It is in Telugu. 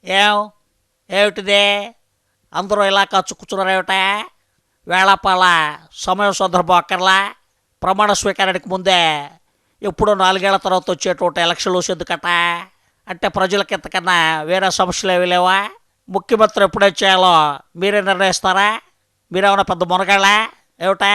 ఏం ఏమిటిదే అందరూ ఇలా ఖర్చు కూర్చున్నారేమిట? వేళాపాళ సమయం సందర్భం అక్కర్లా. ప్రమాణ స్వీకారానికి ముందే ఎప్పుడో 4 ఏళ్ల తర్వాత వచ్చేటువంటి ఎలక్షన్లు ఎందుకట? అంటే ప్రజలకి ఇంతకన్నా వేరే సమస్యలు ఏమీ లేవా? ముఖ్యమంత్రి ఎప్పుడేం చేయాలో మీరే నిర్ణయిస్తారా? మీరేమన్నా పెద్ద మునగాళ్ళా ఏమిటా?